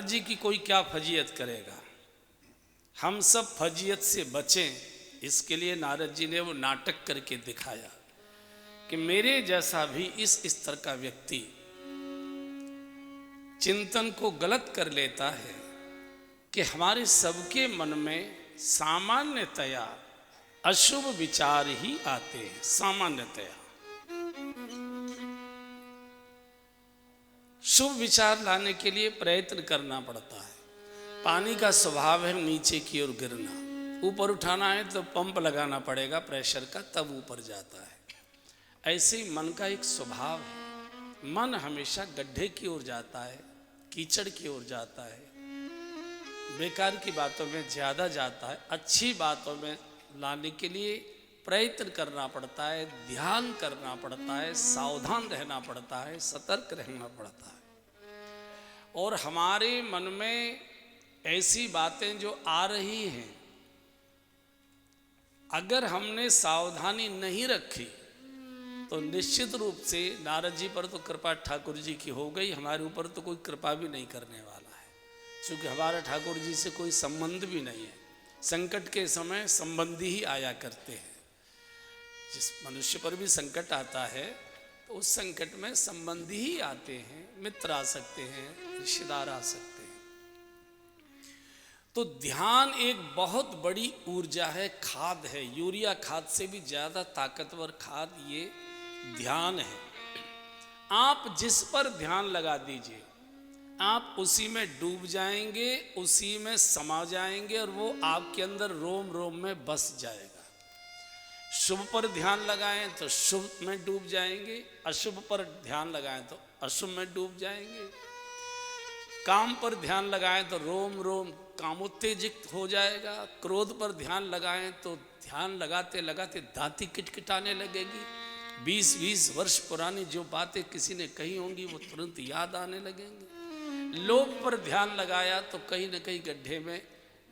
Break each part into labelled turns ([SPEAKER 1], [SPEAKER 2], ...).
[SPEAKER 1] जी की कोई क्या फजीयत करेगा, हम सब फजीयत से बचें। इसके लिए नारद जी ने वो नाटक करके दिखाया कि मेरे जैसा भी इस स्तर का व्यक्ति चिंतन को गलत कर लेता है कि हमारे सबके मन में सामान्यतया अशुभ विचार ही आते हैं। सामान्यतया शुभ विचार लाने के लिए प्रयत्न करना पड़ता है। पानी का स्वभाव है नीचे की ओर गिरना, ऊपर उठाना है तो पंप लगाना पड़ेगा प्रेशर का, तब ऊपर जाता है। ऐसे ही मन का एक स्वभाव है, मन हमेशा गड्ढे की ओर जाता है, कीचड़ की ओर जाता है, बेकार की बातों में ज़्यादा जाता है। अच्छी बातों में लाने के लिए प्रयत्न करना पड़ता है, ध्यान करना पड़ता है, सावधान रहना पड़ता है, सतर्क रहना पड़ता है। और हमारे मन में ऐसी बातें जो आ रही हैं, अगर हमने सावधानी नहीं रखी तो निश्चित रूप से नारद जी पर तो कृपा ठाकुर जी की हो गई, हमारे ऊपर तो कोई कृपा भी नहीं करने वाला है, क्योंकि हमारा ठाकुर जी से कोई संबंध भी नहीं है। संकट के समय संबंधी ही आया करते हैं। जिस मनुष्य पर भी संकट आता है तो उस संकट में संबंधी ही आते हैं, मित्र आ सकते हैं, रिश्तेदार आ सकते हैं। तो ध्यान एक बहुत बड़ी ऊर्जा है, खाद है। यूरिया खाद से भी ज़्यादा ताकतवर खाद ये ध्यान है। आप जिस पर ध्यान लगा दीजिए, आप उसी में डूब जाएंगे, उसी में समा जाएंगे और वो आपके अंदर रोम रोम में बस जाएगा। शुभ पर ध्यान लगाएं तो शुभ में डूब जाएंगे, अशुभ पर ध्यान लगाएं तो अशुभ में डूब जाएंगे। काम पर ध्यान लगाएं तो रोम रोम कामोत्तेजित हो जाएगा। क्रोध पर ध्यान लगाएं तो ध्यान लगाते लगाते दांती किटकिटाने लगेगी। 20-20 वर्ष पुरानी जो बातें किसी ने कही होंगी वो तुरंत याद आने लगेंगे। लोभ पर ध्यान लगाया तो कहीं न कहीं गड्ढे में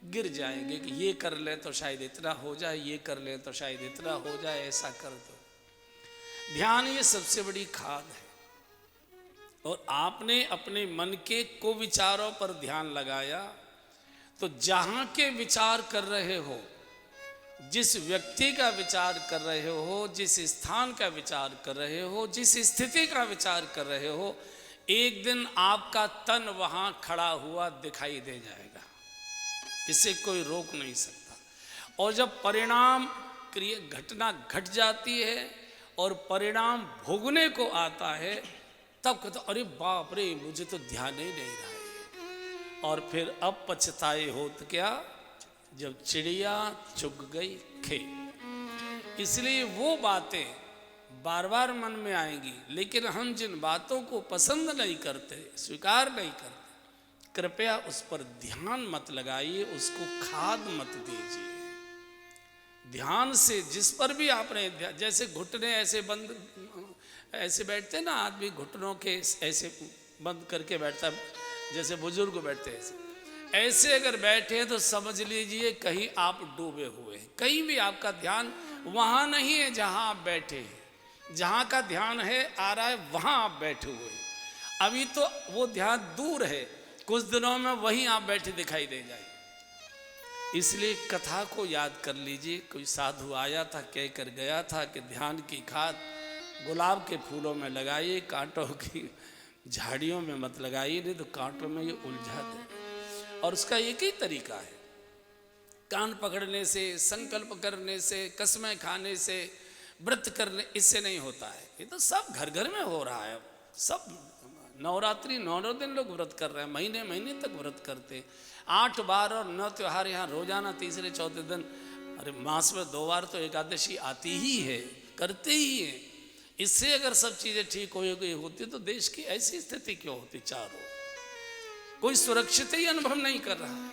[SPEAKER 1] गिर जाएंगे कि ये कर ले तो शायद इतना हो जाए, ये कर ले तो शायद इतना हो जाए, ऐसा कर दो। ध्यान ये सबसे बड़ी खाद है। और आपने अपने मन के कुविचारों पर ध्यान लगाया तो जहां के विचार कर रहे हो, जिस व्यक्ति का विचार कर रहे हो, जिस स्थान का विचार कर रहे हो, जिस स्थिति का विचार कर रहे हो, एक दिन आपका तन वहां खड़ा हुआ दिखाई दे जाएगा। इसे कोई रोक नहीं सकता। और जब परिणाम क्रिया घटना घट जाती है और परिणाम भोगने को आता है, तब कहते अरे बाप रे, मुझे तो ध्यान ही नहीं रहा है। और फिर अब पछताए हो तो क्या, जब चिड़िया चुग गई खेत। इसलिए वो बातें बार बार मन में आएंगी, लेकिन हम जिन बातों को पसंद नहीं करते, स्वीकार नहीं करते, कृपया उस पर ध्यान मत लगाइए, उसको खाद मत दीजिए। ध्यान से जिस पर भी आपने, जैसे घुटने ऐसे बंद ऐसे बैठते ना आदमी, घुटनों के ऐसे बंद करके बैठता, जैसे बुजुर्ग बैठते ऐसे अगर बैठे तो समझ लीजिए कहीं आप डूबे हुए हैं। कहीं भी आपका ध्यान वहाँ नहीं है जहाँ आप बैठे हैं। जहाँ का ध्यान है आ रहा है वहाँ आप बैठे हुए हैं। अभी तो वो ध्यान दूर है, कुछ दिनों में वहीं आप बैठे दिखाई दे जाए। इसलिए कथा को याद कर लीजिए। कोई साधु आया था, कह कर गया था कि ध्यान की खाद गुलाब के फूलों में लगाइए, कांटों की झाड़ियों में मत लगाइए, नहीं तो कांटों में ये उलझा दे। और उसका एक ही तरीका है, कान पकड़ने से, संकल्प करने से, कसमें खाने से, व्रत करने, इससे नहीं होता है। ये तो सब घर घर में हो रहा है। सब नवरात्रि 9 दिन लोग व्रत कर रहे हैं, महीने महीने तक व्रत करते, 8 बार और 9 त्योहार यहाँ रोजाना तीसरे चौथे दिन। अरे मास में 2 बार तो एकादशी आती ही है, करते ही है। इससे अगर सब चीज़ें ठीक हो गई होती तो देश की ऐसी स्थिति क्यों होती? चारों कोई सुरक्षित ही अनुभव नहीं कर रहा है।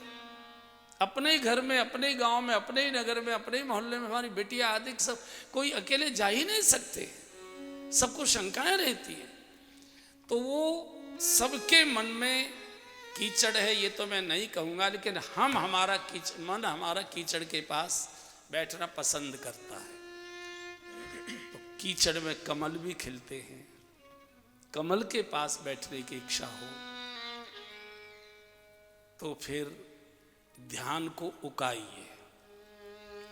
[SPEAKER 1] अपने घर में, अपने गांव में, अपने नगर में, अपने मोहल्ले में हमारी बेटियां आदि सब कोई अकेले जा ही नहीं सकते, सबको शंकाएं रहती है। तो वो सबके मन में कीचड़ है, ये तो मैं नहीं कहूँगा, लेकिन हमारा मन हमारा कीचड़ के पास बैठना पसंद करता है। तो कीचड़ में कमल भी खिलते हैं, कमल के पास बैठने की इच्छा हो तो फिर ध्यान को उकाइए।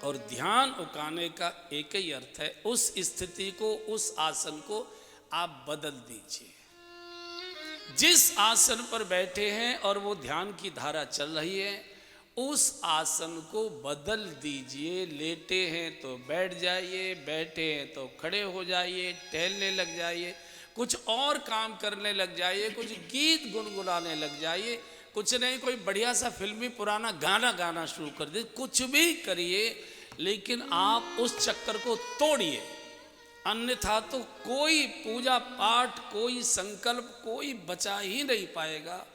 [SPEAKER 1] और ध्यान उकाने का एक ही अर्थ है, उस स्थिति को, उस आसन को आप बदल दीजिए। जिस आसन पर बैठे हैं और वो ध्यान की धारा चल रही है, उस आसन को बदल दीजिए। लेटे हैं तो बैठ जाइए, बैठे हैं तो खड़े हो जाइए, टहलने लग जाइए, कुछ और काम करने लग जाइए, कुछ गीत गुनगुनाने लग जाइए, कुछ नहीं कोई बढ़िया सा फिल्मी पुराना गाना गाना शुरू कर दे, कुछ भी करिए, लेकिन आप उस चक्कर को तोड़िए। अन्यथा तो कोई पूजा पाठ, कोई संकल्प, कोई बचा ही नहीं पाएगा।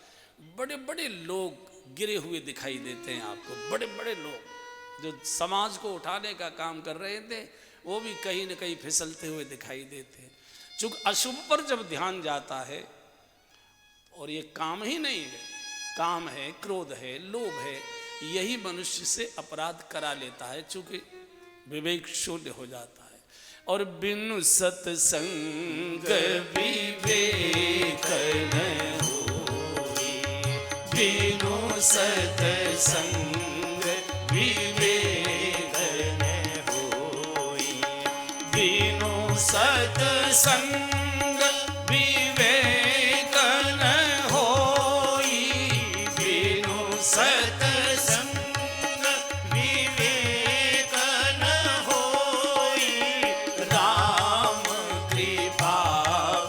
[SPEAKER 1] बड़े बड़े लोग गिरे हुए दिखाई देते हैं आपको, बड़े बड़े लोग जो समाज को उठाने का काम कर रहे थे, वो भी कहीं न कहीं फिसलते हुए दिखाई देते हैं। चूंकि अशुभ पर जब ध्यान जाता है, और ये काम ही नहीं है, काम है, क्रोध है, लोभ है, यही मनुष्य से अपराध करा लेता है, चूंकि विवेक शून्य हो जाता है। और बिनु सत्संग विवेक न होई, बिनु सत्संग विवेक न होई, बिनु सत्संग विवेक न होई, बिनु सत्संग विवेक न होई, राम कृपा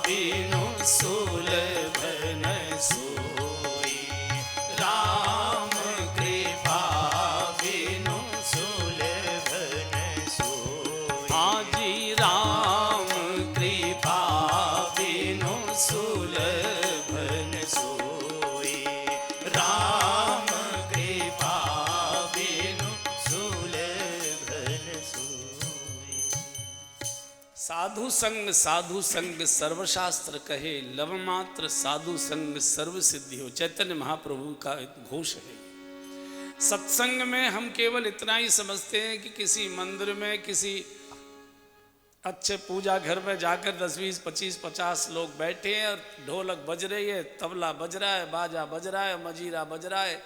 [SPEAKER 1] बिनु सुलभ न सोई, राम कृपा बिनु सुलभ न सोई। हाँ जी, राम कृपा बिनु सुलभ न सोई, राम कृपा बिनु सुलभ न सोई। साधु संग सर्वशास्त्र कहे, लव मात्र साधु संग सर्व सिद्धि हो, चैतन्य महाप्रभु का घोष है। सत्संग में हम केवल इतना ही समझते हैं कि किसी मंदिर में, किसी अच्छे पूजा घर में जाकर 10, 20, 25, 50 लोग बैठे हैं और ढोलक बज रही है, तबला बज रहा है, बाजा बज रहा है, मजीरा बज रहा है,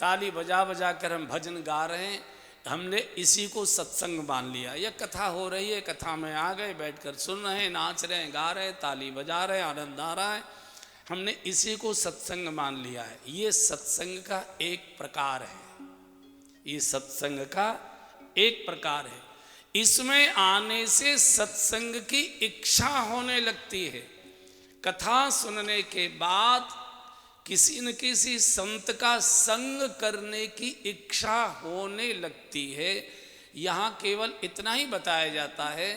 [SPEAKER 1] ताली बजा बजा कर हम भजन गा रहे हैं, हमने इसी को सत्संग मान लिया। यह कथा हो रही है, कथा में आ गए, बैठकर सुन रहे हैं, नाच रहे हैं, गा रहे हैं, ताली बजा रहे हैं, आनंद आ रहा है, हमने इसी को सत्संग मान लिया है। ये सत्संग का एक प्रकार है, ये सत्संग का एक प्रकार है। इसमें आने से सत्संग की इच्छा होने लगती है। कथा सुनने के बाद किसी न किसी संत का संग करने की इच्छा होने लगती है। यहाँ केवल इतना ही बताया जाता है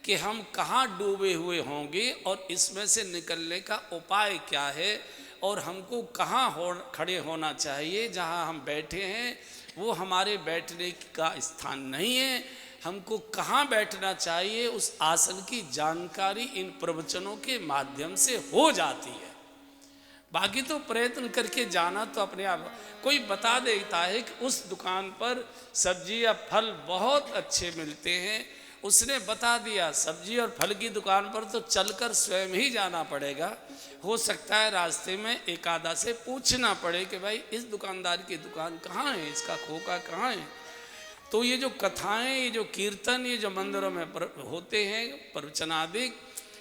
[SPEAKER 1] कि हम कहाँ डूबे हुए होंगे और इसमें से निकलने का उपाय क्या है, और हमको कहाँ खड़े होना चाहिए। जहाँ हम बैठे हैं वो हमारे बैठने का स्थान नहीं है, हमको कहाँ बैठना चाहिए उस आसन की जानकारी इन प्रवचनों के माध्यम से हो जाती है। बाकी तो प्रयत्न करके जाना तो अपने आप, कोई बता देता है कि उस दुकान पर सब्जी या फल बहुत अच्छे मिलते हैं, उसने बता दिया सब्जी और फल की दुकान पर तो चलकर स्वयं ही जाना पड़ेगा। हो सकता है रास्ते में एक आधा से पूछना पड़े कि भाई इस दुकानदार की दुकान कहाँ है, इसका खोखा कहाँ है। तो ये जो कथाएं, ये जो कीर्तन, ये जो मंदिरों में होते हैं प्रवचनादि,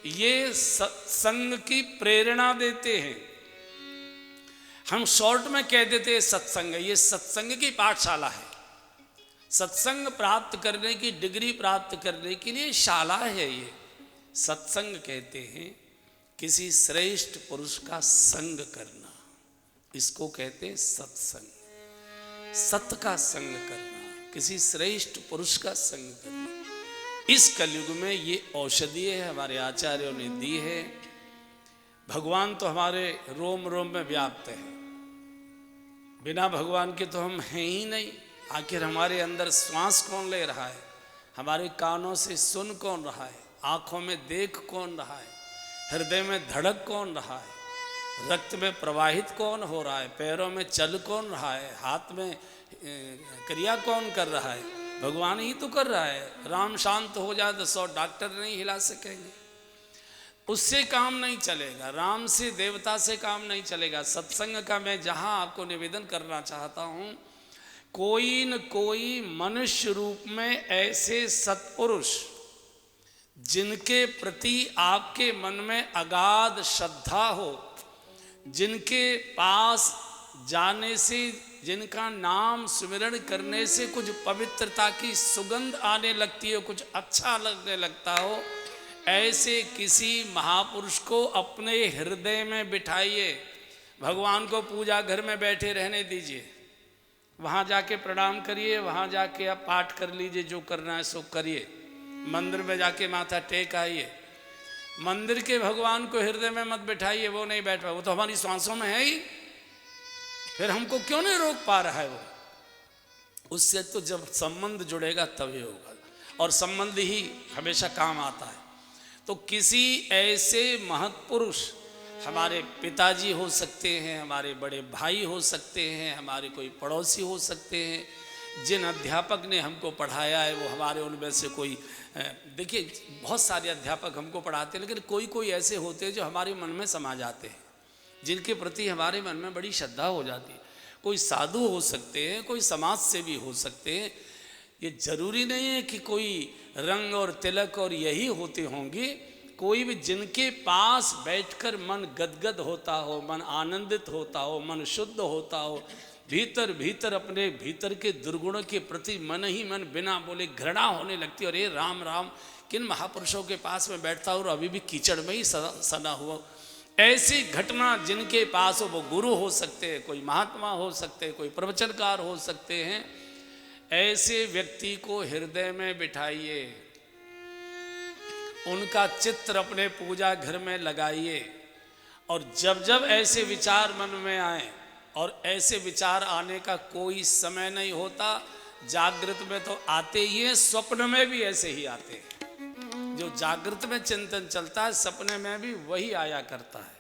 [SPEAKER 1] ये सत्संग की प्रेरणा देते हैं। हम शॉर्ट में कह देते हैं सत्संग, ये सत्संग की पाठशाला है। सत्संग प्राप्त करने की, डिग्री प्राप्त करने के लिए शाला है ये। सत्संग कहते हैं किसी श्रेष्ठ पुरुष का संग करना, इसको कहते हैं सत्संग। सत का संग करना, किसी श्रेष्ठ पुरुष का संग करना। इस कलयुग में ये औषधि है, हमारे आचार्यों ने दी है। भगवान तो हमारे रोम रोम में व्याप्त है, बिना भगवान के तो हम हैं ही नहीं। आखिर हमारे अंदर श्वास कौन ले रहा है, हमारे कानों से सुन कौन रहा है, आँखों में देख कौन रहा है, हृदय में धड़क कौन रहा है, रक्त में प्रवाहित कौन हो रहा है, पैरों में चल कौन रहा है, हाथ में क्रिया कौन कर रहा है, भगवान ही तो कर रहा है। राम शांत हो जाए तो 100 डॉक्टर नहीं हिला सकेंगे। उससे काम नहीं चलेगा, राम से देवता से काम नहीं चलेगा। सत्संग का मैं जहां आपको निवेदन करना चाहता हूं, कोई न कोई मनुष्य रूप में ऐसे सत्पुरुष जिनके प्रति आपके मन में अगाध श्रद्धा हो, जिनके पास जाने से, जिनका नाम स्मरण करने से कुछ पवित्रता की सुगंध आने लगती है, कुछ अच्छा लगने लगता हो, ऐसे किसी महापुरुष को अपने हृदय में बिठाइए। भगवान को पूजा घर में बैठे रहने दीजिए, वहाँ जाके प्रणाम करिए, वहाँ जाके आप पाठ कर लीजिए, जो करना है सो करिए। मंदिर में जाके माथा टेक आइए। मंदिर के भगवान को हृदय में मत बैठाइए, वो नहीं बैठ पाए, वो तो हमारी सांसों में है ही, फिर हमको क्यों नहीं रोक पा रहा है वो? उससे तो जब संबंध जुड़ेगा तभी होगा, और संबंध ही हमेशा काम आता है। तो किसी ऐसे महत्पुरुष, हमारे पिताजी हो सकते हैं, हमारे बड़े भाई हो सकते हैं, हमारे कोई पड़ोसी हो सकते हैं, जिन अध्यापक ने हमको पढ़ाया है वो हमारे उनमें से कोई, देखिए बहुत सारे अध्यापक हमको पढ़ाते हैं, लेकिन कोई कोई ऐसे होते हैं जो हमारे मन में समा जाते हैं, जिनके प्रति हमारे मन में बड़ी श्रद्धा हो जाती है। कोई साधु हो सकते हैं, कोई समाज सेवी हो सकते हैं, ये जरूरी नहीं है कि कोई रंग और तिलक और यही होते होंगे। कोई भी जिनके पास बैठकर मन गदगद होता हो, मन आनंदित होता हो, मन शुद्ध होता हो, भीतर भीतर अपने भीतर के दुर्गुणों के प्रति मन ही मन बिना बोले घृणा होने लगती है, अरे राम राम किन महापुरुषों के पास में बैठता हूँ और अभी भी कीचड़ में ही सना हुआ। ऐसी घटना जिनके पास हो, वो गुरु हो सकते हैं, कोई महात्मा हो सकते हैं, कोई प्रवचनकार हो सकते हैं, ऐसे व्यक्ति को हृदय में बिठाइए, उनका चित्र अपने पूजा घर में लगाइए, और जब जब ऐसे विचार मन में आए, और ऐसे विचार आने का कोई समय नहीं होता, जागृत में तो आते ही हैं, स्वप्न में भी ऐसे ही आते हैं। जो जागृत में चिंतन चलता है, सपने में भी वही आया करता है।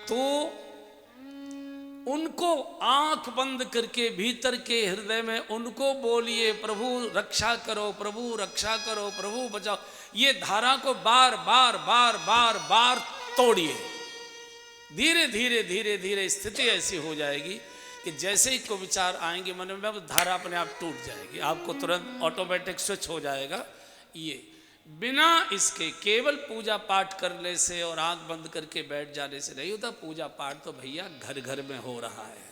[SPEAKER 1] तो उनको आंख बंद करके भीतर के हृदय में उनको बोलिए, प्रभु रक्षा करो, प्रभु रक्षा करो, प्रभु बचाओ। ये धारा को बार बार बार बार बार तोड़िए। धीरे धीरे धीरे धीरे स्थिति ऐसी हो जाएगी कि जैसे ही को विचार आएंगे मन में, वो धारा अपने आप टूट जाएगी, आपको तुरंत ऑटोमेटिक स्विच हो जाएगा। ये बिना इसके केवल पूजा पाठ करने से और आंख बंद करके बैठ जाने से नहीं होता। पूजा पाठ तो भैया घर घर में हो रहा है,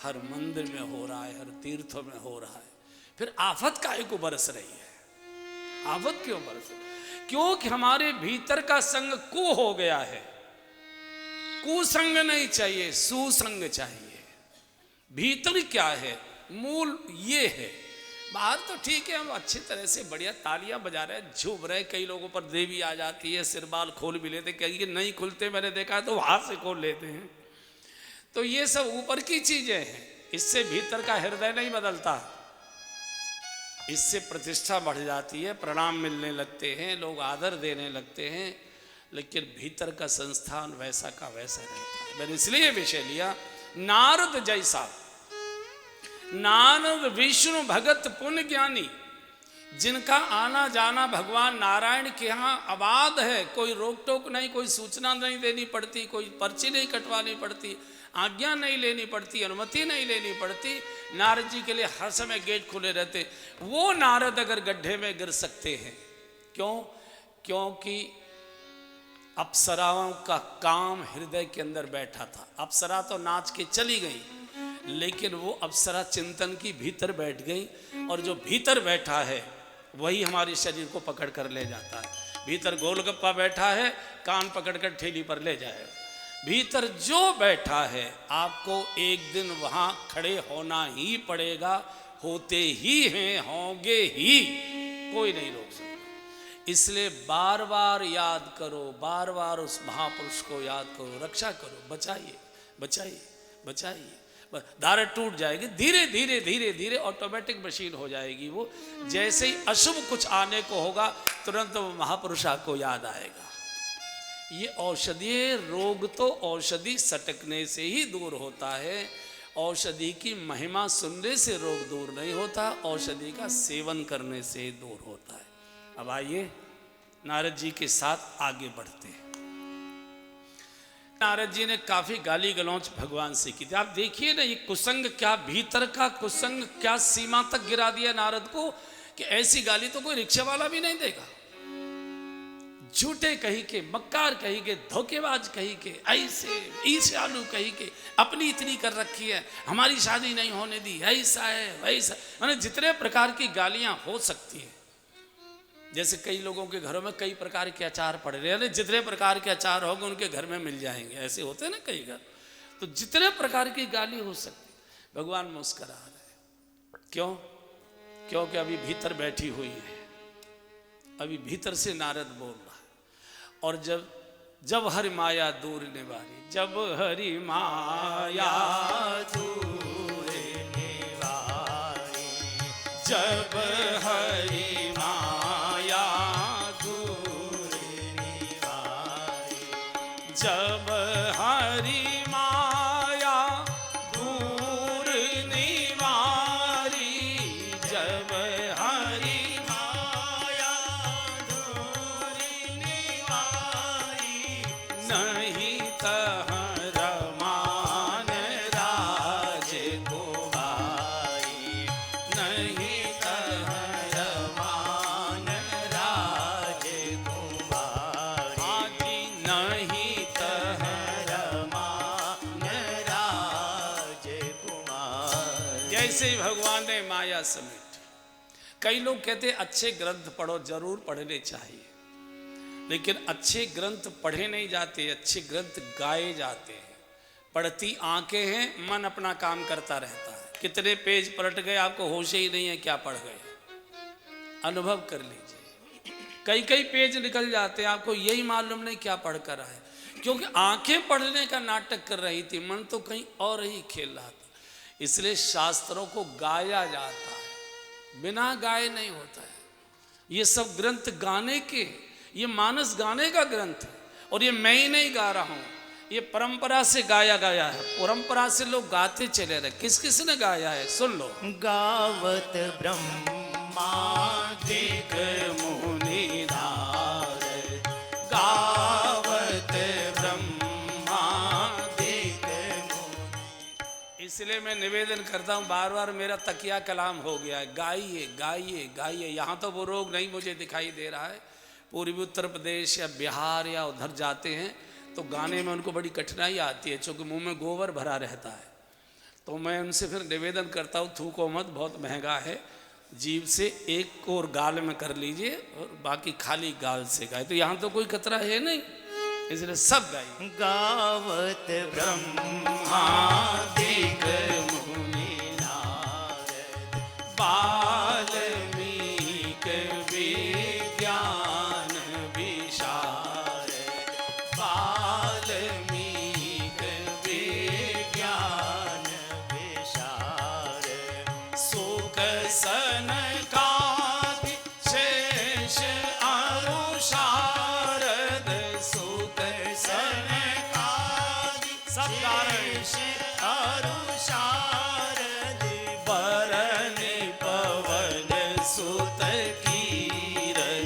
[SPEAKER 1] हर मंदिर में हो रहा है, हर तीर्थों में हो रहा है। फिर आफत काहे को बरस रही है? आफत क्यों बरस रही? क्योंकि हमारे भीतर का संग कु हो गया है। कुसंग नहीं चाहिए, सुसंग चाहिए। भीतर क्या है? मूल ये है। बाहर तो ठीक है, हम अच्छी तरह से बढ़िया तालियां बजा रहे हैं, झूम रहे, कई लोगों पर देवी आ जाती है, सिर बाल खोल भी लेते, कहीं नहीं खुलते, मैंने देखा है तो हाथ से खोल लेते हैं। तो ये सब ऊपर की चीजें हैं, इससे भीतर का हृदय नहीं बदलता। इससे प्रतिष्ठा बढ़ जाती है, प्रणाम मिलने लगते हैं, लोग आदर देने लगते हैं, लेकिन भीतर का संस्थान वैसा का वैसा रहता है। मैंने इसलिए विषय लिया, नारद जैसा, नारद विष्णु भगत पुण्य ज्ञानी, जिनका आना जाना भगवान नारायण के यहाँ अबाध है, कोई रोक टोक नहीं, कोई सूचना नहीं देनी पड़ती, कोई पर्ची नहीं कटवानी पड़ती, आज्ञा नहीं लेनी पड़ती, अनुमति नहीं लेनी पड़ती। नारद जी के लिए हर समय गेट खुले रहते। वो नारद अगर गड्ढे में गिर सकते हैं, क्यों? क्योंकि अप्सराओं का काम हृदय के अंदर बैठा था। अप्सरा तो नाच के चली गई, लेकिन वो अप्सरा चिंतन की भीतर बैठ गई, और जो भीतर बैठा है वही हमारे शरीर को पकड़ कर ले जाता है। भीतर गोलगप्पा बैठा है, कान पकड़ कर ठेली पर ले जाए। भीतर जो बैठा है, आपको एक दिन वहां खड़े होना ही पड़ेगा, होते ही हैं, होंगे ही, कोई नहीं रोक सकता। इसलिए बार बार याद करो, बार बार उस महापुरुष को याद करो, रक्षा करो, बचाइए बचाइए बचाइए। धारा टूट जाएगी, धीरे धीरे धीरे धीरे ऑटोमेटिक मशीन हो जाएगी वो। जैसे ही अशुभ कुछ आने को होगा, तुरंत वो महापुरुष को याद आएगा। ये औषधीय रोग तो औषधि सटकने से ही दूर होता है। औषधि की महिमा सुनने से रोग दूर नहीं होता, औषधि का सेवन करने से दूर होता है। अब आइए नारद जी के साथ आगे बढ़ते हैं। नारद जी ने काफी गाली गलौच भगवान से की थी। आप देखिए ना, ये कुसंग क्या, भीतर का कुसंग क्या सीमा तक गिरा दिया नारद को कि ऐसी गाली तो कोई रिक्शा वाला भी नहीं देगा। झूठे कही के, मक्कार कही के, धोखेबाज कही के, ऐसे ईर्ष्यालु कही के, अपनी इतनी कर रखी है, हमारी शादी नहीं होने दी, ऐसा है वैसा, माने जितने प्रकार की गालियां हो सकती है। जैसे कई लोगों के घरों में कई प्रकार के अचार पड़े रहे, जितने प्रकार के अचार होंगे उनके घर में मिल जाएंगे, ऐसे होते हैं ना कई घर। तो जितने प्रकार की गाली हो सकती, भगवान मुस्कुरा रहे। क्यों? क्योंकि अभी भीतर बैठी हुई है, अभी भीतर से नारद बोल रहा है। और जब हरि माया दूर निवारी, जब हरि माया दूर निवारी, जब हरि माया दूर निवारी, जब हरि माया दूर निवारी, जब हरि माया दूर निवारी, नहीं तह रमान राज कुमारी, नहीं तह रमान राज कुमारी, आदि नहीं तह रमान राज कुमारी। जैसे ही भगवान ने माया समेटी। कई लोग कहते अच्छे ग्रंथ पढ़ो, जरूर पढ़ने चाहिए, लेकिन अच्छे ग्रंथ पढ़े नहीं जाते, अच्छे ग्रंथ गाए जाते हैं। पढ़ती आंखें हैं, मन अपना काम करता रहता है। कितने पेज पलट गए आपको होश ही नहीं है क्या पढ़ गए। अनुभव कर लीजिए, कई कई पेज निकल जाते हैं, आपको यही मालूम नहीं क्या पढ़ कर आए, क्योंकि आंखें पढ़ने का नाटक कर रही थी, मन तो कहीं और ही खेल रहा था। इसलिए शास्त्रों को गाया जाता है, बिना गाए नहीं होता है। ये सब ग्रंथ गाने के, ये मानस गाने का ग्रंथ है, और ये मैं ही नहीं गा रहा हूं, ये परंपरा से गाया गया है। परंपरा से लोग गाते चले रहे। किस किस ने गाया है सुन लो।
[SPEAKER 2] गावत ब्रह्मादिक
[SPEAKER 1] मुनि नारद, गावत ब्रह्मादिक मुनि। इसलिए मैं निवेदन करता हूँ, बार बार मेरा तकिया कलाम हो गया है, गाइए गाइए गाइए। यहाँ तो वो रोग नहीं मुझे दिखाई दे रहा है। पूर्वी उत्तर प्रदेश या बिहार या उधर जाते हैं तो गाने में उनको बड़ी कठिनाई आती है, क्योंकि मुंह में गोबर भरा रहता है। तो मैं उनसे फिर निवेदन करता हूँ, थूको मत, बहुत महंगा है, जीभ से एक और गाल में कर लीजिए और बाकी खाली गाल से गाए। तो यहाँ तो कोई खतरा है नहीं, इसलिए सब गाइए।
[SPEAKER 2] गावत
[SPEAKER 1] ब्रह्मादिक मुनि नारद, वाल्मीक विज्ञान विशारद, वाल्मीक विज्ञान विशारद, सुख सनकादि शेष अनुशारद, सुख सनकादि सब गा रहे हैं। अनुशारद, वरनि पवन सुत कीरति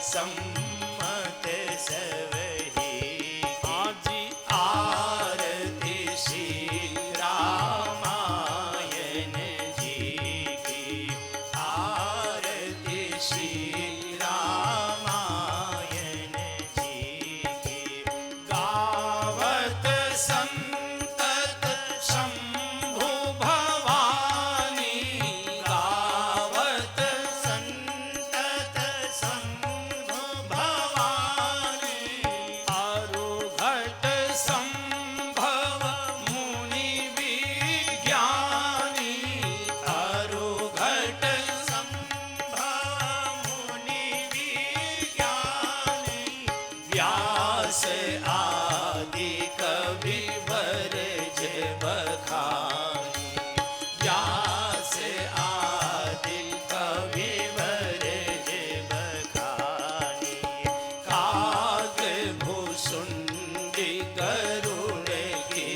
[SPEAKER 2] सम्मत सवही
[SPEAKER 1] आजी
[SPEAKER 2] आरती श्री रामायण जी की आरती श्री रामायण जी की
[SPEAKER 1] गावत संतत शंभु भवानी
[SPEAKER 2] गावत संतत शंभु भवानी
[SPEAKER 1] आरुघट संभव मुनि विज्ञानी
[SPEAKER 2] अरुघट संभव मुनि विज्ञानी व्यास आदि कवि वरज बखानी व्यास आदि कवि वरज बखानी काग भूषुंडी गरुड़ की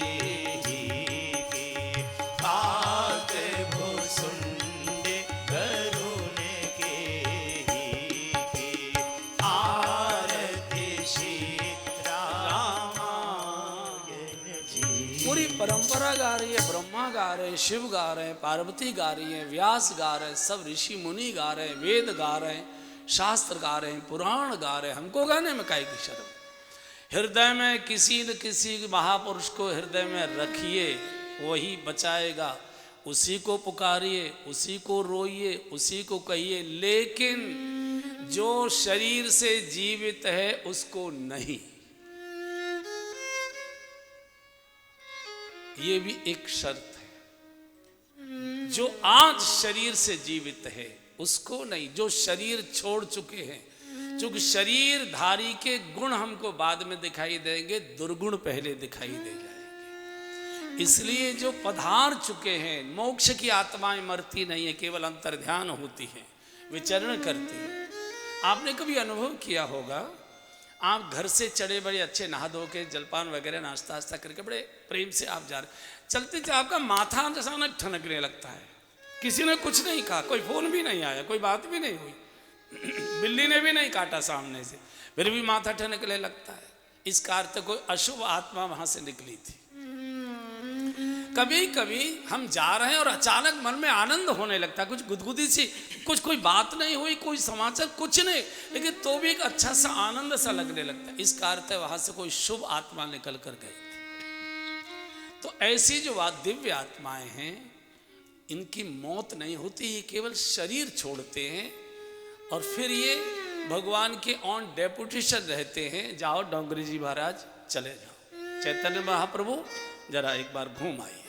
[SPEAKER 2] काग भूषुंडी गरुड़ की आरती श्री रामायण जी
[SPEAKER 1] पूरी परंपरा गा रही है, ब्रह्मा गा रहे हैं, शिव गा रहे हैं, पार्वती गा रही है, व्यास गा रहे हैं, सब ऋषि मुनि गा रहे हैं, वेद गा रहे हैं, शास्त्र गा रहे हैं, पुराण गा रहे हैं। हमको गाने में काहे की शर्म। हृदय में किसी न किसी महापुरुष को हृदय में रखिए, वही बचाएगा। उसी को पुकारिए, उसी को रोइए, उसी को कहिए, लेकिन जो शरीर से जीवित है उसको नहीं। ये भी एक शर्त है। जो आज शरीर से जीवित है उसको नहीं, जो शरीर छोड़ चुके हैं, क्योंकि शरीरधारी के गुण हमको बाद में दिखाई देंगे, दुर्गुण पहले दिखाई दे जाएंगे। इसलिए जो पधार चुके हैं, मोक्ष की आत्माएं मरती नहीं है, केवल अंतर्ध्यान होती है, विचरण करती है। आपने कभी अनुभव किया होगा, आप घर से चढ़े, बड़े अच्छे नहा धो के जलपान वगैरह नाश्ता वास्ता करके बड़े प्रेम से आप जा रहे, चलते चलते आपका माथा अचानक ठनकने लगता है। किसी ने कुछ नहीं कहा, कोई फोन भी नहीं आया, कोई बात भी नहीं हुई, बिल्ली ने भी नहीं काटा सामने से, फिर भी माथा ठनकने लगता है। इसका अर्थ कोई अशुभ आत्मा वहां से निकली थी। कभी कभी हम जा रहे हैं और अचानक मन में आनंद होने लगता है, कुछ गुदगुदी सी, कुछ कोई बात नहीं हुई, कोई समाचार कुछ नहीं, लेकिन तो भी एक अच्छा सा आनंद सा लगने लगता है। इसका अर्थ है वहां से कोई शुभ आत्मा निकल कर गई थी। तो ऐसी जो दिव्य आत्माएं हैं, इनकी मौत नहीं होती, ये केवल शरीर छोड़ते हैं और फिर ये भगवान के ऑन डेपुटेशन रहते हैं। जाओ डोंगरी जी महाराज, चले जाओ, चैतन्य महाप्रभु जरा एक बार घूम आइए।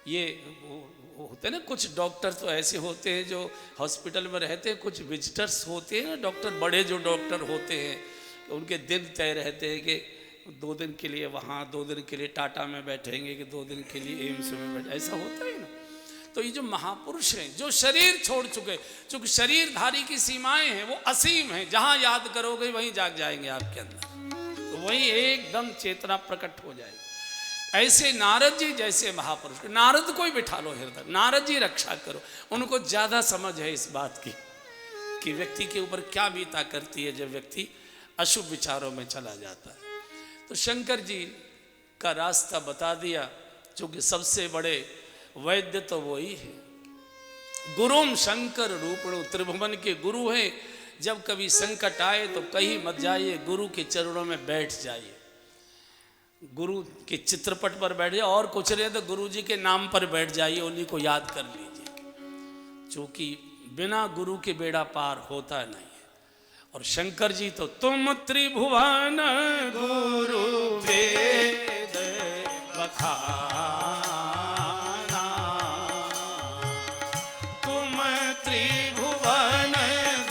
[SPEAKER 1] ये वो होते हैं ना, कुछ डॉक्टर तो ऐसे होते हैं जो हॉस्पिटल में रहते हैं, कुछ विजिटर्स होते हैं ना डॉक्टर, बड़े जो डॉक्टर होते हैं उनके दिन तय रहते हैं कि 2 दिन के लिए वहाँ, 2 दिन के लिए टाटा में बैठेंगे, कि 2 दिन के लिए एम्स में बैठे, ऐसा होता है ना। तो ये जो महापुरुष हैं, जो शरीर छोड़ चुके, चूंकि शरीरधारी की सीमाएं हैं वो असीम हैं, जहाँ याद करोगे वहीं जाग जाएंगे आपके अंदर, तो वहीं एकदम चेतना प्रकट हो जाएगी। ऐसे नारद जी जैसे महापुरुष, नारद को ही बिठा लो हृदय, नारद जी रक्षा करो, उनको ज्यादा समझ है इस बात की कि व्यक्ति के ऊपर क्या बीता करती है जब व्यक्ति अशुभ विचारों में चला जाता है। तो शंकर जी का रास्ता बता दिया, क्योंकि सबसे बड़े वैद्य तो वही है। गुरुम शंकर रूपणु, त्रिभुवन के गुरु हैं। जब कभी संकट आए तो कहीं मत जाइए, गुरु के चरणों में बैठ जाइए, गुरु के चित्रपट पर बैठ जाइए, और कुछ नहीं तो गुरु जी के नाम पर बैठ जाइए, उन्हीं को याद कर लीजिए, क्योंकि बिना गुरु के बेड़ा पार होता नहीं है। और शंकर जी तो तुम त्रिभुवन गुरु वेद बखाना, तुम त्रिभुवन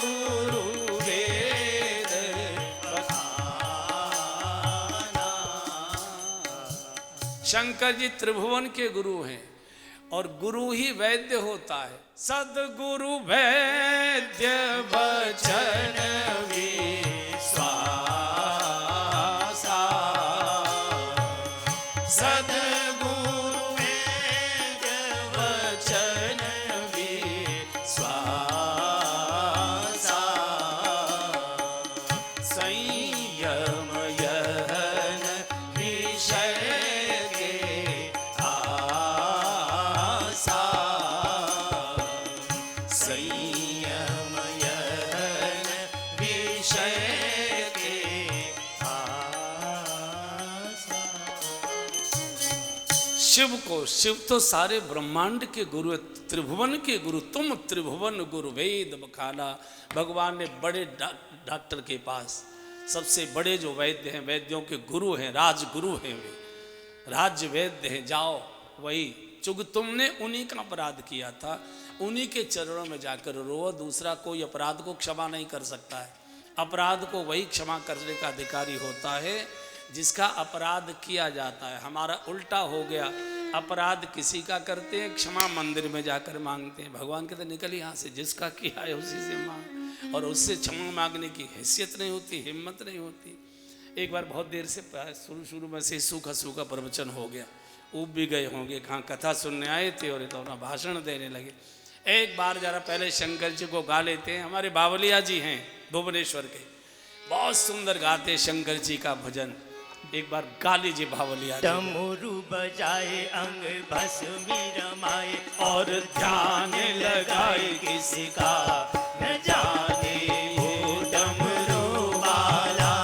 [SPEAKER 1] गुरु वेद बखाना। शंकर जी त्रिभुवन के गुरु हैं और गुरु ही वैद्य होता है। सदगुरु वैद्य वचन विश्वासा, सदगुरु वैद्य वचन विश्वासा। संयम यहन विषय के आसा,
[SPEAKER 2] संयम यहन विषय के आसा।
[SPEAKER 1] शिव को, शिव तो सारे ब्रह्मांड के गुरु है, त्रिभुवन के गुरु। तुम त्रिभुवन गुरु वेद बखाना। भगवान ने बड़े डॉक्टर के पास, सबसे बड़े जो वैद्य हैं, वैद्यों के गुरु हैं, राजगुरु हैं वे, राज्य वैद्य हैं। जाओ वही, चूंकि तुमने उन्हीं का अपराध किया था, उन्हीं के चरणों में जाकर रो। दूसरा कोई अपराध को क्षमा नहीं कर सकता है। अपराध को वही क्षमा करने का अधिकारी होता है जिसका अपराध किया जाता है। हमारा उल्टा हो गया, अपराध किसी का करते हैं, क्षमा मंदिर में जाकर मांगते हैं। भगवान कहते निकल यहाँ से, जिसका किया है उसी से मांग। और उससे क्षमा मांगने की हैसियत नहीं होती, हिम्मत नहीं होती। एक बार बहुत देर से शुरू में से सूखा सूखा प्रवचन हो गया, ऊब भी गए होंगे, कहाँ कथा सुनने आए थे और तो अपना भाषण देने लगे। एक बार जरा पहले शंकर जी को गा लेते हैं। हमारे बावलिया जी हैं भुवनेश्वर के, बहुत सुंदर गाते शंकर जी का भजन। एक बार गा लीजिए बावलिया जी।
[SPEAKER 2] डमरू बजाए अंग भस्मी रमाए
[SPEAKER 1] और ध्यान लगाए
[SPEAKER 2] किसी का न जाने वो डमरू वाला,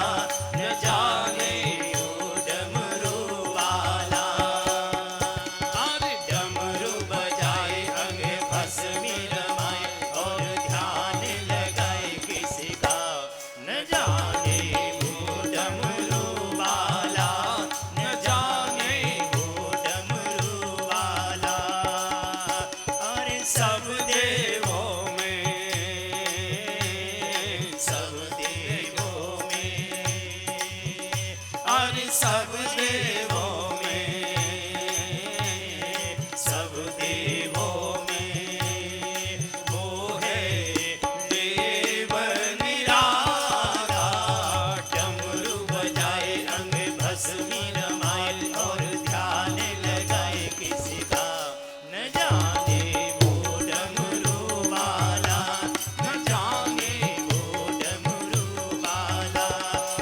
[SPEAKER 2] न जाने वो डमरू वाला।
[SPEAKER 1] अरे
[SPEAKER 2] डमरू बजाए अंग भस्मी रमाए और ध्यान लगाए किसी का न जाने वो डमरू वाला, न जाने वो डमरू वाला। अरे सब देवों में, सब देवों में, अरे सब देवों में, सब देवों में वो है देव निराला। डमरू बजाए अंग भस्मी रमाए और ध्यान लगाए किसी का न जाने वो डमरू वाला, न जाने वो डमरू वाला,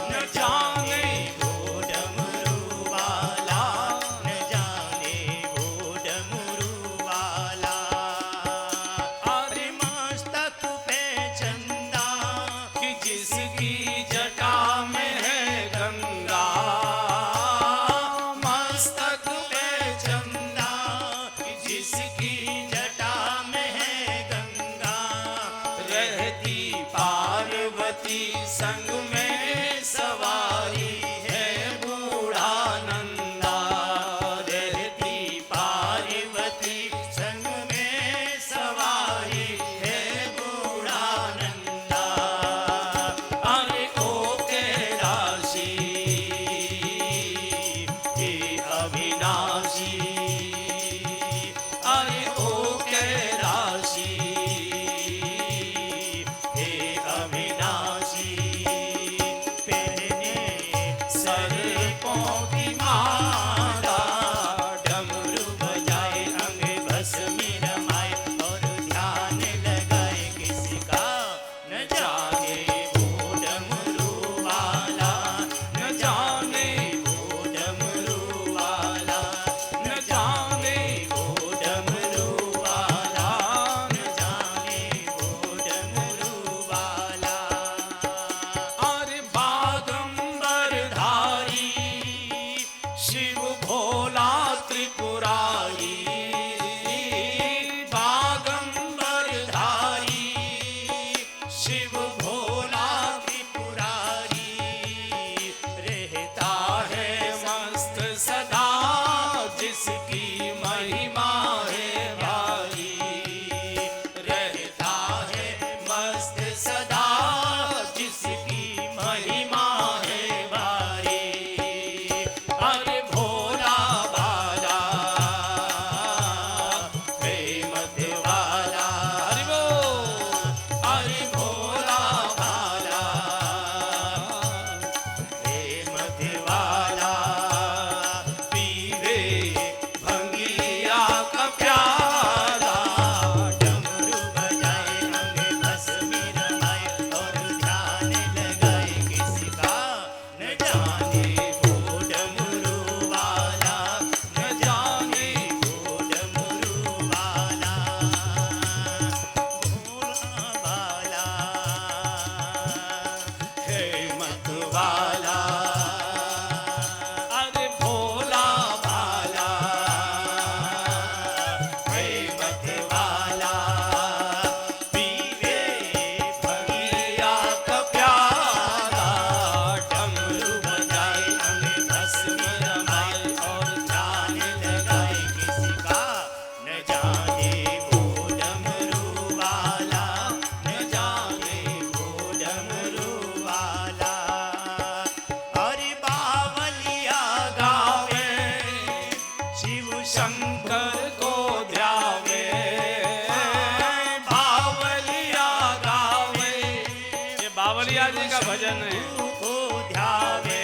[SPEAKER 2] न जाने वो डमरू वाला, न जाने वो डमरू वाला। अरे मस्तक पे चंदा
[SPEAKER 1] कि जिसकी जटा में है गंगा,
[SPEAKER 2] मस्तक पे चंदा जिसकी जटा में है गंगा।
[SPEAKER 1] रहती पार्वती संग में सवारी है बूढ़ा नंदा।
[SPEAKER 2] रहती पार्वती संग में सवारी है बूढ़ा नंदा।
[SPEAKER 1] अरे ओ कैलाशी
[SPEAKER 2] हे अविनाशी,
[SPEAKER 1] अरे ओ कैलाशी
[SPEAKER 2] हे अविनाशी।
[SPEAKER 1] भजन है।
[SPEAKER 2] को ध्यावे,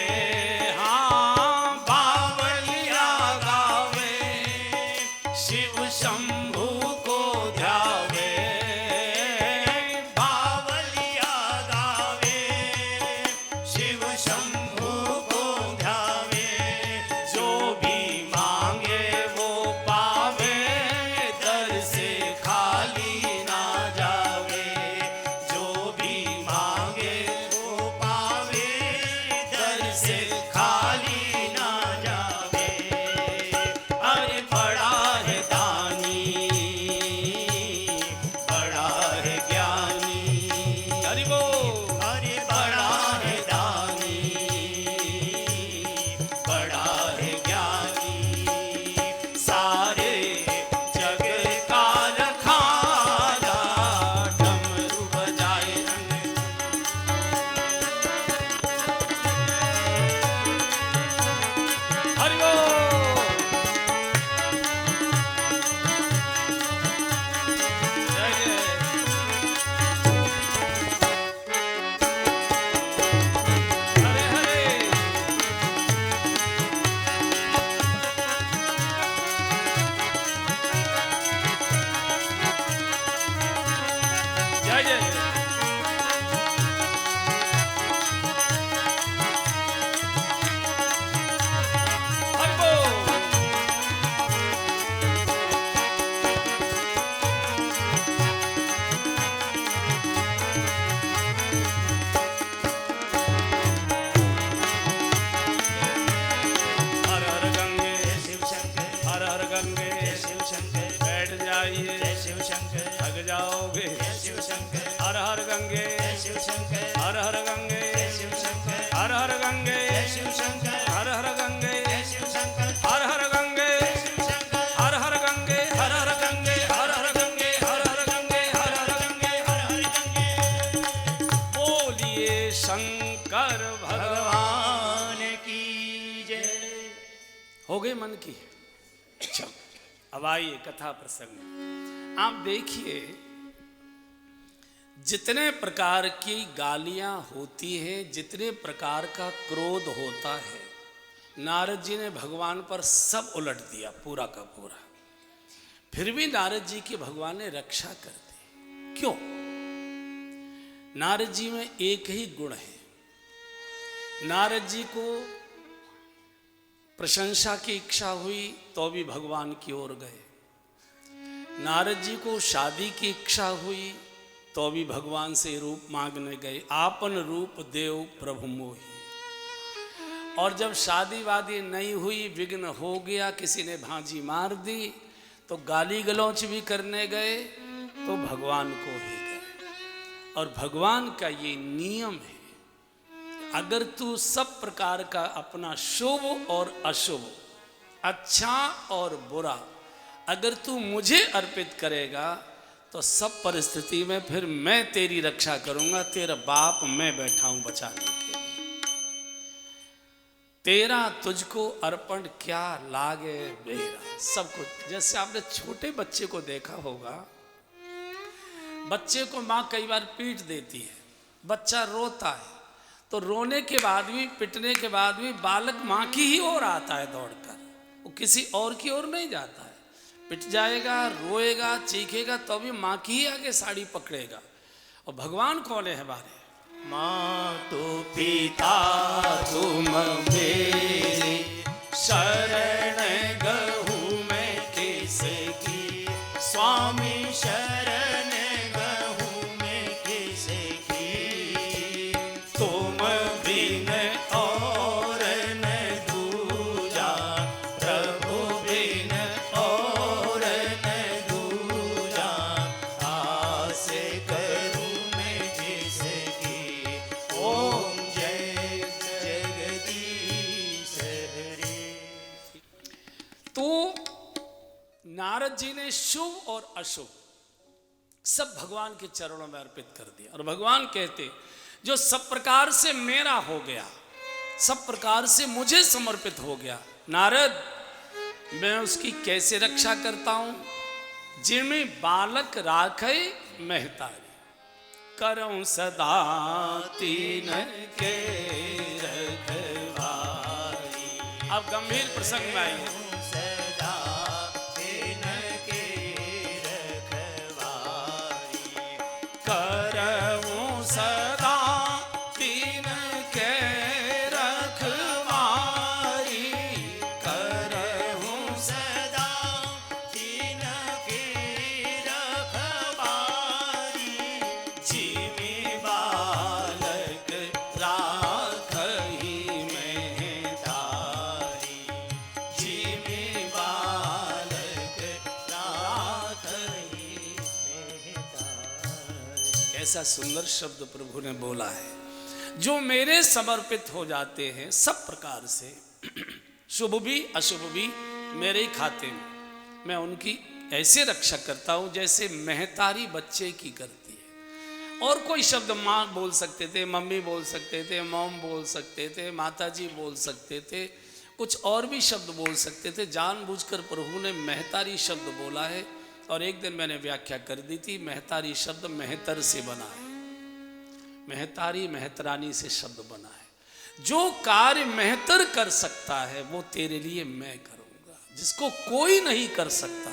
[SPEAKER 1] हाँ
[SPEAKER 2] बावलिया गावे, शिव शंभू को ध्यावे, बावलिया गावे, शिव शंभू को ध्यावे, जो भी मांगे वो पावे, दर से खाली ना जावे, जो भी मांगे वो पावे, दर से खाली ना जावे। अरे बड़ा है दानी, बड़ा है ज्ञानी,
[SPEAKER 1] हरि बोल।
[SPEAKER 2] अरे बड़ा है दानी, बड़ा है ज्ञानी, सारे जग का रखाला, डमरू बजाए रंग,
[SPEAKER 1] हरि बोल। जय जय। हरे हरे। जय जय। हरि बोल। हर हर गंगे,
[SPEAKER 2] शिव शंकर,
[SPEAKER 1] हर हर गंगे,
[SPEAKER 2] शिव शंकर,
[SPEAKER 1] बैठ जाइए,
[SPEAKER 2] जय शिव शंकर,
[SPEAKER 1] थक जाओगे।
[SPEAKER 2] जय शिव शंकर,
[SPEAKER 1] हर हर गंगे,
[SPEAKER 2] जय शिव शंकर,
[SPEAKER 1] हर हर गंगे,
[SPEAKER 2] जय शिव शंकर,
[SPEAKER 1] हर हर गंगे,
[SPEAKER 2] जय शिव शंकर,
[SPEAKER 1] हर हर गंगे,
[SPEAKER 2] जय शिव शंकर,
[SPEAKER 1] हर हर गंगे,
[SPEAKER 2] जय शिव शंकर,
[SPEAKER 1] हर हर गंगे, हर हर गंगे, हर हर गंगे, हर हर गंगे, हर हर गंगे,
[SPEAKER 2] हर हर गंगे।
[SPEAKER 1] बोलिए शंकर भगवान।
[SPEAKER 2] भगवान की जय।
[SPEAKER 1] हो गए मन की। अच्छा, अब आइए कथा प्रसंग। आप देखिए, जितने प्रकार की गालियां होती हैं, जितने प्रकार का क्रोध होता है, नारद जी ने भगवान पर सब उलट दिया, पूरा का पूरा। फिर भी नारद जी की भगवान ने रक्षा कर दी। क्यों? नारद जी में एक ही गुण है। नारद जी को प्रशंसा की इच्छा हुई तो भी भगवान की ओर गए। नारद जी को शादी की इच्छा हुई तो भी भगवान से रूप मांगने गए। आपन रूप देव प्रभु मोहि। और जब शादी वादी नहीं हुई, विघ्न हो गया, किसी ने भांजी मार दी, तो गाली गलौच भी करने गए तो भगवान को ही गए। और भगवान का ये नियम है, अगर तू सब प्रकार का अपना शुभ और अशुभ, अच्छा और बुरा, अगर तू मुझे अर्पित करेगा तो सब परिस्थिति में फिर मैं तेरी रक्षा करूंगा। तेरा बाप मैं बैठा हूं बचाने के लिए। तेरा तुझको अर्पण क्या लागे मेरा, सब कुछ। जैसे आपने छोटे बच्चे को देखा होगा, बच्चे को माँ कई बार पीट देती है, बच्चा रोता है, तो रोने के बाद भी, पिटने के बाद भी बालक माँ की ही ओर आता है दौड़कर, वो किसी और की ओर नहीं जाता है। पिट जाएगा, रोएगा, चीखेगा तो भी माँ की ही आगे साड़ी पकड़ेगा। और भगवान कौन है हमारे?
[SPEAKER 2] माँ तो पिता तुम मेरे, शरण गहूँ मैं किसकी, स्वामी शरण गहूँ मैं किसकी, तुम बिन और न दूजा, प्रभु बिन और न दूजा, आस करूँ मैं जिसकी, ओम जय जगदीश हरे।
[SPEAKER 1] तो नारद जी ने शुभ और अशुभ सब भगवान के चरणों में अर्पित कर दिया। और भगवान कहते, जो सब प्रकार से मेरा हो गया, सब प्रकार से मुझे समर्पित हो गया, नारद मैं उसकी कैसे रक्षा करता हूं? जिनमें बालक राखे महतारी। करऊं सदा तीन के रखवारी। अब गंभीर प्रसंग में आएंगे।
[SPEAKER 2] सदा तिनके रखवारी,
[SPEAKER 1] करऊं सदा तिनके रखवारी, करऊं
[SPEAKER 2] सदा तिनके रखवारी,
[SPEAKER 1] जीवी बालक राखही में
[SPEAKER 2] तारी, जीवी बालक राखही में तारी।
[SPEAKER 1] कैसा सुंदर शब्द प्रभु ने बोला है। जो मेरे समर्पित हो जाते हैं सब प्रकार से, शुभ भी अशुभ भी मेरे ही खाते में, मैं उनकी ऐसे रक्षा करता हूं जैसे महतारी बच्चे की करती है। और कोई शब्द माँ बोल सकते थे, मम्मी बोल सकते थे, मॉम बोल सकते थे, माताजी बोल सकते थे, कुछ और भी शब्द बोल सकते थे। जानबूझकर प्रभु ने महतारी शब्द बोला है। और एक दिन मैंने व्याख्या कर दी थी, महतारी शब्द मेहतर से बना है, महतारी मेहतरानी से शब्द बना है। जो कार्य मेहतर कर सकता है वो तेरे लिए मैं करूंगा, जिसको कोई नहीं कर सकता।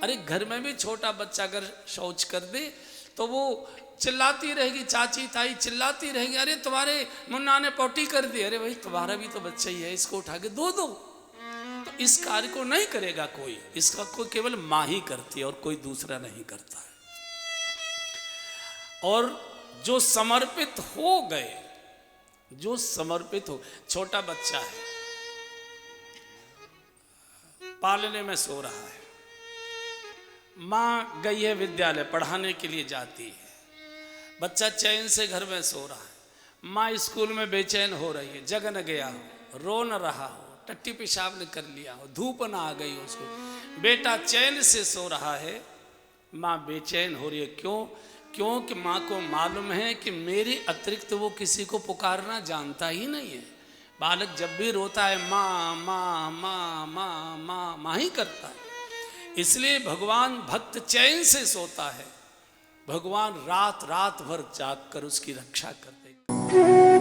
[SPEAKER 1] अरे घर में भी छोटा बच्चा अगर शौच कर दे तो वो चिल्लाती रहेगी, चाची ताई चिल्लाती रहेगी, अरे तुम्हारे मुन्ना ने पोटी कर दी। अरे भाई तुम्हारा भी तो बच्चा ही है, इसको उठा के दो। तो इस कार्य को नहीं करेगा कोई, इसका को केवल माँ ही करती है और कोई दूसरा नहीं करता है। और जो समर्पित हो गए, जो समर्पित हो, छोटा बच्चा है पालने में सो रहा है, माँ गई है विद्यालय पढ़ाने के लिए जाती है, बच्चा चैन से घर में सो रहा है, माँ स्कूल में बेचैन हो रही है, जग न गया हो, रो न रहा हो, टट्टी पेशाब न कर लिया हो, धूप न आ गई हो उसको, बेटा चैन से सो रहा है, माँ बेचैन हो रही है। क्यों? क्योंकि माँ को मालूम है कि मेरे अतिरिक्त वो किसी को पुकारना जानता ही नहीं है। बालक जब भी रोता है माँ माँ माँ माँ माँ माँ ही करता है। इसलिए भगवान भक्त चैन से सोता है, भगवान रात रात भर जाग कर उसकी रक्षा करते हैं।